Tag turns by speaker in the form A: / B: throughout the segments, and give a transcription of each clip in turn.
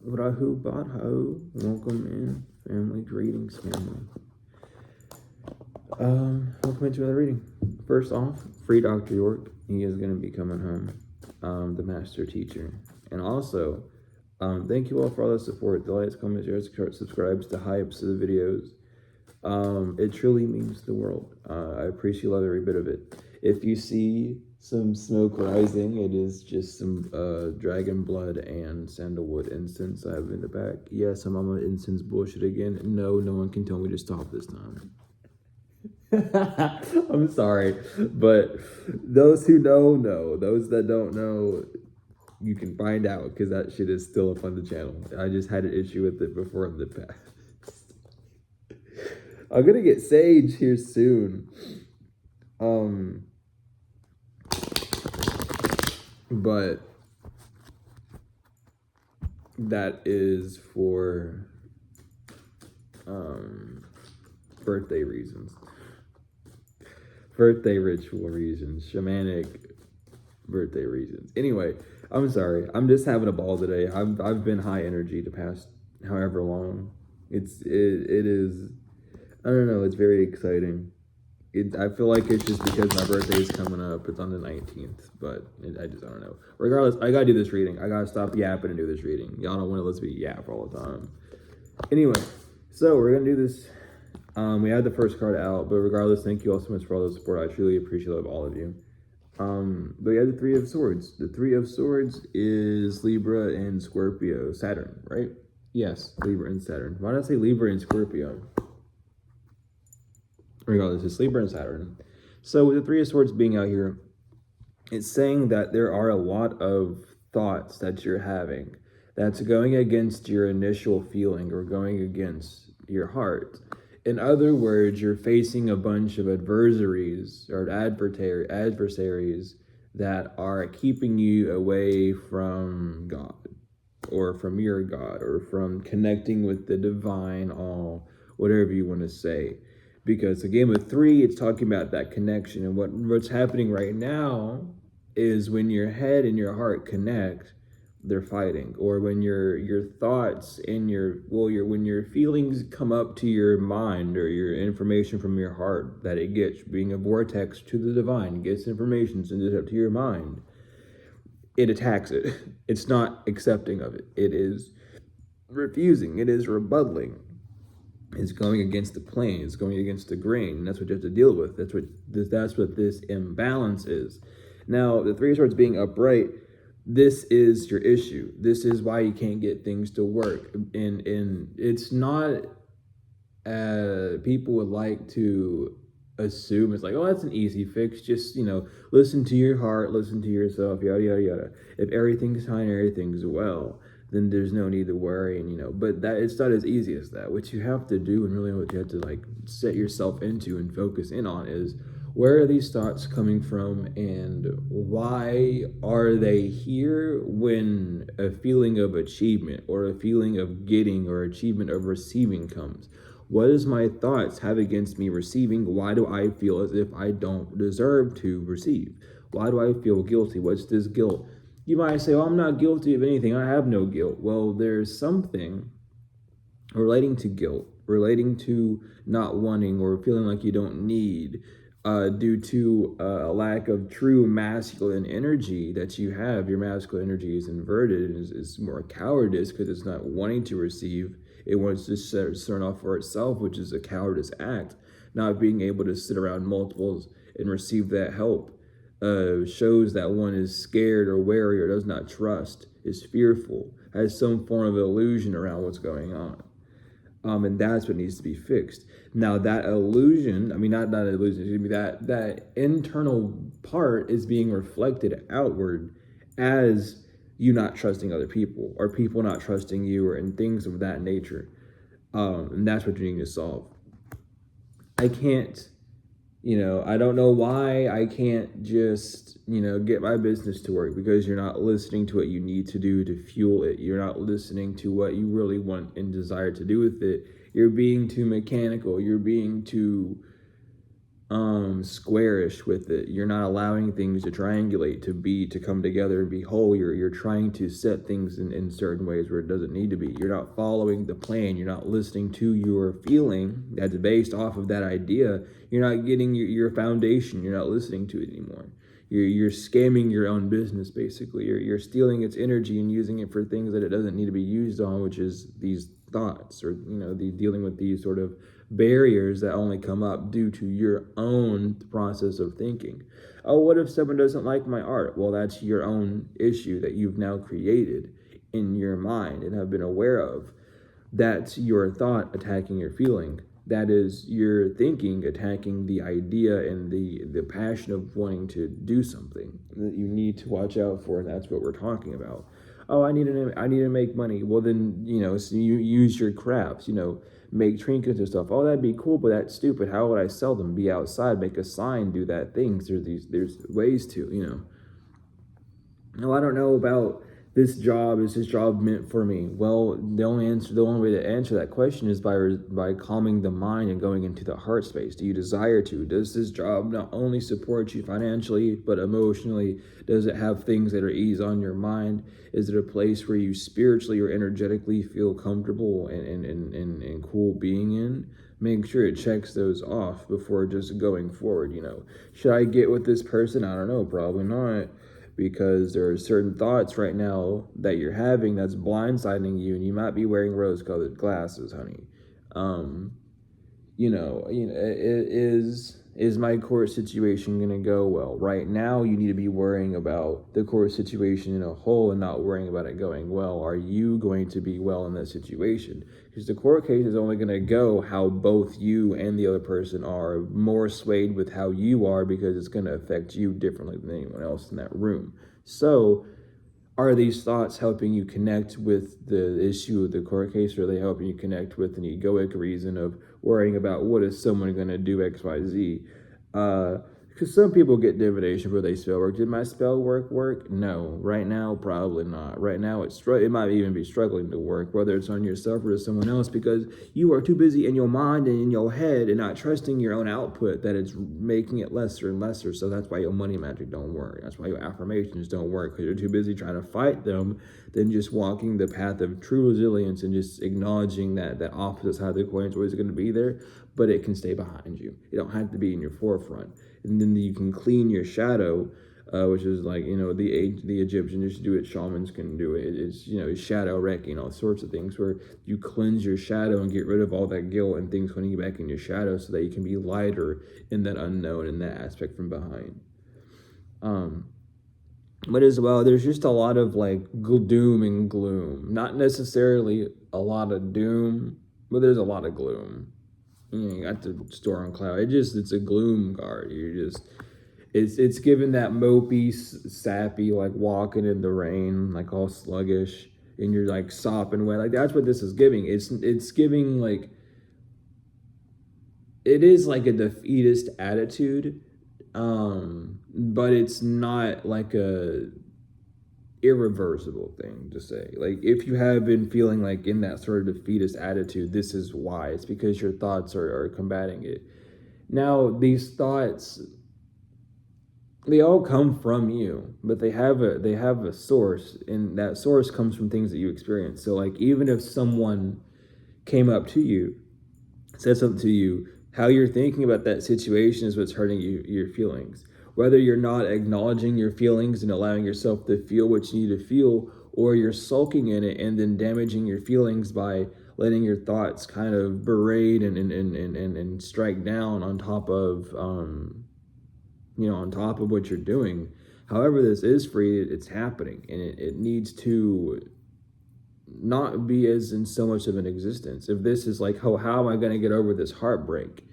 A: Rahu Badho, welcome in, family, greetings, family. Welcome into another reading. First off, free Dr. York. He is going to be coming home, the master teacher. And also, thank you all for all the support, the likes, comments, shares, subscribes, the hypes of the videos. It truly means the world. I appreciate every bit of it. If you see some smoke rising, it is just some dragon blood and sandalwood incense I have in the back. Yes, I'm on my incense bullshit again. No one can tell me to stop this time. I'm sorry, but those who know. Those that don't know, you can find out because that shit is still up on the channel. I just had an issue with it before in the past. I'm gonna get sage here soon. But that is for birthday reasons. Birthday ritual reasons, shamanic birthday reasons. Anyway, I'm sorry. I'm just having a ball today. I've been high energy the past however long. It is. I don't know. It's very exciting. I feel like it's just because my birthday is coming up. It's on the 19th, but I don't know. Regardless, I gotta do this reading. I gotta stop yapping and do this reading. Y'all don't want to listen to me yap all the time. Anyway, so we're gonna do this. We had the first card out, but regardless, thank you all so much for all the support. I truly appreciate all of you. But we have the Three of Swords. The Three of Swords is Libra and Scorpio, Saturn, right? Yes, Libra and Saturn. Why did I say Libra and Scorpio? Regardless, it's Libra and Saturn. So with the Three of Swords being out here, it's saying that there are a lot of thoughts that you're having that's going against your initial feeling or going against your heart. In other words, you're facing a bunch of adversaries or adversaries that are keeping you away from God or from your God or from connecting with the divine, all, whatever you want to say. Because again, with three, it's talking about that connection. And what's happening right now is when your head and your heart connect, they're fighting. Or when your thoughts and when your feelings come up to your mind or your information from your heart that it gets, being a vortex to the divine, gets information, sends it up to your mind, it attacks it. It's not accepting of it. It is refusing. It is rebutting. It's going against the plane. It's going against the grain. And that's what you have to deal with. That's what this imbalance is. Now, the Three of Swords being upright, this is your issue. This is why you can't get things to work. And it's not, people would like to assume it's like, oh, that's an easy fix. Just, listen to your heart, listen to yourself, yada, yada, yada. If everything's fine, everything's well, then there's no need to worry. And, but that it's not as easy as that. What you have to do and really what you have to set yourself into and focus in on is, where are these thoughts coming from and why are they here when a feeling of achievement or a feeling of getting or achievement of receiving comes? What does my thoughts have against me receiving? Why do I feel as if I don't deserve to receive? Why do I feel guilty? What's this guilt? You might say, well, I'm not guilty of anything. I have no guilt. Well, there's something relating to guilt, relating to not wanting or feeling like you don't need, due to a lack of true masculine energy that you have. Your masculine energy is inverted and is more cowardice because it's not wanting to receive. It wants to start off for itself, which is a cowardice act. Not being able to sit around multiples and receive that help shows that one is scared or wary or does not trust, is fearful, has some form of illusion around what's going on. And that's what needs to be fixed. Now that illusion, not illusion, that internal part is being reflected outward as you not trusting other people or people not trusting you or in things of that nature. And that's what you need to solve. I can't, I don't know why I can't just, get my business to work, because you're not listening to what you need to do to fuel it. You're not listening to what you really want and desire to do with it. You're being too mechanical. You're being too squarish with it. You're not allowing things to triangulate, to come together and be whole. You're trying to set things in certain ways where it doesn't need to be. You're not following the plan. You're not listening to your feeling that's based off of that idea. You're not getting your foundation. You're not listening to it anymore. You're scamming your own business, basically. You're stealing its energy and using it for things that it doesn't need to be used on, which is these thoughts, or dealing with these sort of barriers that only come up due to your own process of thinking. Oh, what if someone doesn't like my art? Well, that's your own issue that you've now created in your mind and have been aware of. That's your thought attacking your feeling. That is your thinking attacking the idea and the passion of wanting to do something that you need to watch out for, and that's what we're talking about. Oh, I need to make money. Well, then, so you use your crafts, make trinkets and stuff. Oh, that'd be cool, but that's stupid. How would I sell them? Be outside, make a sign, do that things. There's ways to. No, I don't know about this job. Is this job meant for me? Well, the only way to answer that question is by calming the mind and going into the heart space. Do you desire to? Does this job not only support you financially, but emotionally? Does it have things that are ease on your mind? Is it a place where you spiritually or energetically feel comfortable and cool being in? Make sure it checks those off before just going forward. Should I get with this person? I don't know, probably not, because there are certain thoughts right now that you're having that's blindsiding you, and you might be wearing rose-colored glasses, honey. Is my court situation going to go well? Right now, you need to be worrying about the court situation in a whole and not worrying about it going well. Are you going to be well in that situation? Because the court case is only going to go how both you and the other person are, more swayed with how you are, because it's going to affect you differently than anyone else in that room. So, are these thoughts helping you connect with the issue of the court case, or are they helping you connect with an egoic reason of worrying about what is someone going to do X, Y, Z? Because some people get divination for their spell work. Did my spell work? No. Right now, probably not. Right now, it might even be struggling to work, whether it's on yourself or to someone else, because you are too busy in your mind and in your head and not trusting your own output, that it's making it lesser and lesser. So that's why your money magic don't work. That's why your affirmations don't work, because you're too busy trying to fight them than just walking the path of true resilience and just acknowledging that opposite side of the coin is always going to be there, but it can stay behind you. It don't have to be in your forefront. And then you can clean your shadow, which is like, the Egyptians do it, shamans can do it. It's shadow wrecking, all sorts of things, where you cleanse your shadow and get rid of all that guilt and things holding you back in your shadow, so that you can be lighter in that unknown, in that aspect from behind. But as well, there's just a lot of like doom and gloom. Not necessarily a lot of doom, but there's a lot of gloom. You got the storm cloud. It's a gloom card. It's given that mopey, sappy, like walking in the rain, like all sluggish, and you're like sopping wet. Like that's what this is giving. It's giving like, it is like a defeatist attitude, but it's not like a irreversible thing to say. Like, if you have been feeling like in that sort of defeatist attitude, this is why. It's because your thoughts are combating it. Now, these thoughts, they all come from you, but they have a source, and that source comes from things that you experience. So like, even if someone came up to you, said something to you, how you're thinking about that situation is what's hurting your feelings. Whether you're not acknowledging your feelings and allowing yourself to feel what you need to feel, or you're sulking in it and then damaging your feelings by letting your thoughts kind of berate and strike down on top of on top of what you're doing. However this is free, it's happening, and it needs to not be as in so much of an existence. If this is like, how am I going to get over this heartbreak?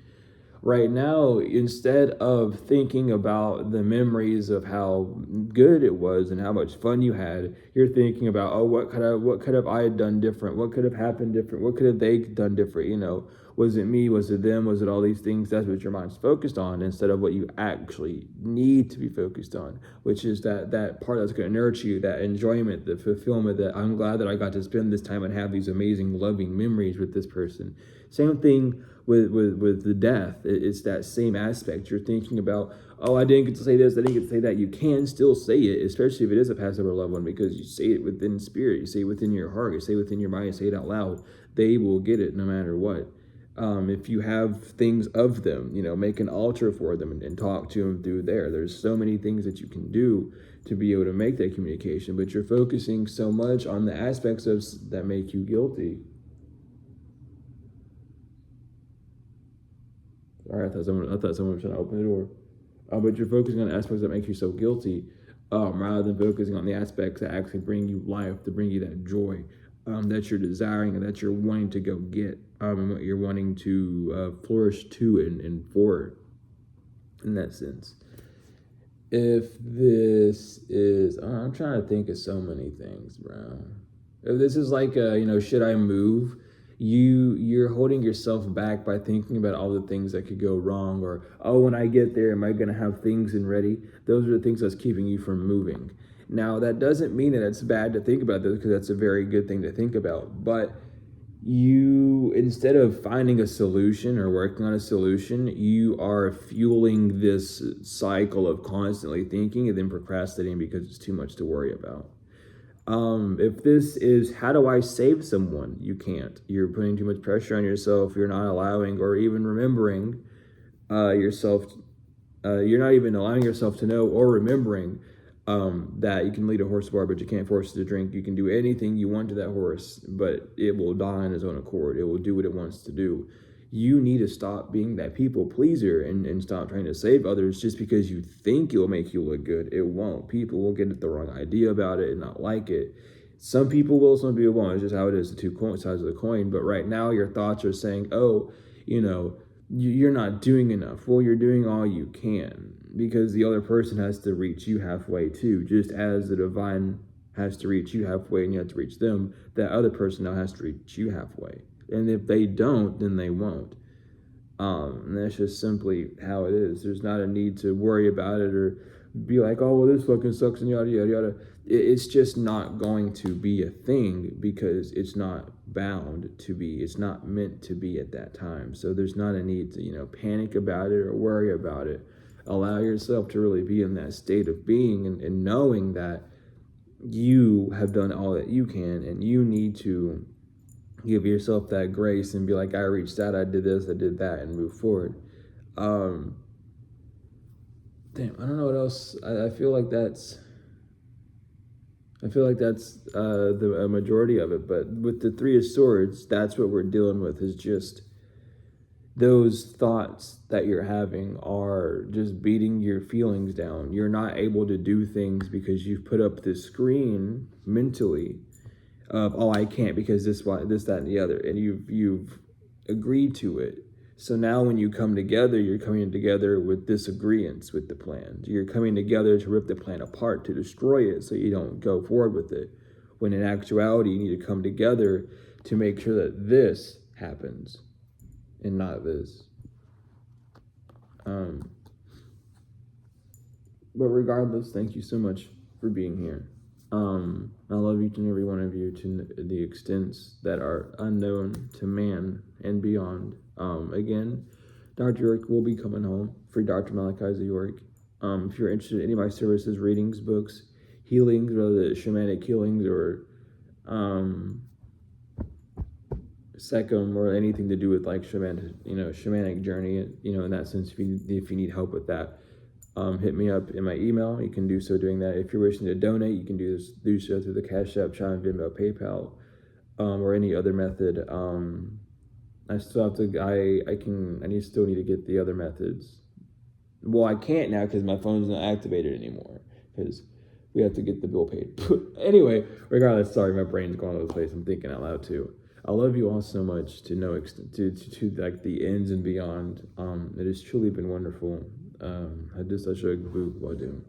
A: Right now, instead of thinking about the memories of how good it was and how much fun you had, you're thinking about, oh, what could have I done different? What could have happened different? What could have they done different? Was it me? Was it them? Was it all these things? That's what your mind's focused on instead of what you actually need to be focused on, which is that part that's going to nurture you, that enjoyment, the fulfillment, that I'm glad that I got to spend this time and have these amazing, loving memories with this person. Same thing with the death. It's that same aspect. You're thinking about, oh, I didn't get to say this, I didn't get to say that. You can still say it, especially if it is a passed over loved one, because you say it within spirit, you say it within your heart, you say it within your mind, you say it out loud. They will get it no matter what. If you have things of them, make an altar for them and talk to them through there. There's so many things that you can do to be able to make that communication, but you're focusing so much on the aspects of that make you guilty. All right, I thought someone was trying to open the door. But you're focusing on aspects that make you so guilty, rather than focusing on the aspects that actually bring you life, to bring you that joy, that you're desiring and that you're wanting to go get, and what you're wanting to flourish to and for, in that sense. If this is, I'm trying to think of so many things, bro. If this is like, should I move? You're holding yourself back by thinking about all the things that could go wrong, or, oh, when I get there, am I going to have things in ready? Those are the things that's keeping you from moving. Now, that doesn't mean that it's bad to think about this, because that's a very good thing to think about. But you, instead of finding a solution or working on a solution, you are fueling this cycle of constantly thinking and then procrastinating because it's too much to worry about. If this is, how do I save someone? You can't. You're putting too much pressure on yourself. You're not allowing or even remembering yourself. You're not even allowing yourself to know or remembering that you can lead a horse to water, but you can't force it to drink. You can do anything you want to that horse, but it will die on its own accord. It will do what it wants to do. You need to stop being that people pleaser and stop trying to save others just because you think it will make you look good. It won't. People will get the wrong idea about it and not like it. Some people will, some people won't. It's just how it is, the two sides of the coin. But right now your thoughts are saying, oh, you're not doing enough. Well, you're doing all you can, because the other person has to reach you halfway too. Just as the divine has to reach you halfway and you have to reach them, that other person now has to reach you halfway. And if they don't, then they won't. And that's just simply how it is. There's not a need to worry about it or be like, oh, well, this fucking sucks and yada, yada, yada. It's just not going to be a thing, because it's not bound to be. It's not meant to be at that time. So there's not a need to, panic about it or worry about it. Allow yourself to really be in that state of being and knowing that you have done all that you can, and you need to give yourself that grace and be like, I reached out, I did this, I did that, and move forward. Damn, I don't know what else. I feel like that's the majority of it. But with the Three of Swords, that's what we're dealing with, is just those thoughts that you're having are just beating your feelings down. You're not able to do things because you've put up this screen mentally of, oh, I can't because this, that, and the other, and you've agreed to it. So now when you come together, you're coming together with disagreements with the plan. You're coming together to rip the plan apart, to destroy it so you don't go forward with it. When in actuality, you need to come together to make sure that this happens and not this. But regardless, thank you so much for being here. I love each and every one of you to the extents that are unknown to man and beyond. Again, Dr. York will be coming home for Dr. Malachi York. If you're interested in any of my services, readings, books, healings, whether it's shamanic healings or second, or anything to do with like shamanic journey, in that sense, if you need help with that, hit me up in my email. You can do so doing that. If you're wishing to donate, you can do so through the Cash App, Chime, Venmo, PayPal, or any other method. I still have to. I still need to get the other methods. Well, I can't now because my phone's not activated anymore, because we have to get the bill paid. Anyway, regardless, sorry, my brain's going all over the place. I'm thinking out loud too. I love you all so much to no extent, to like the ends and beyond. It has truly been wonderful. I just such a good book while doing.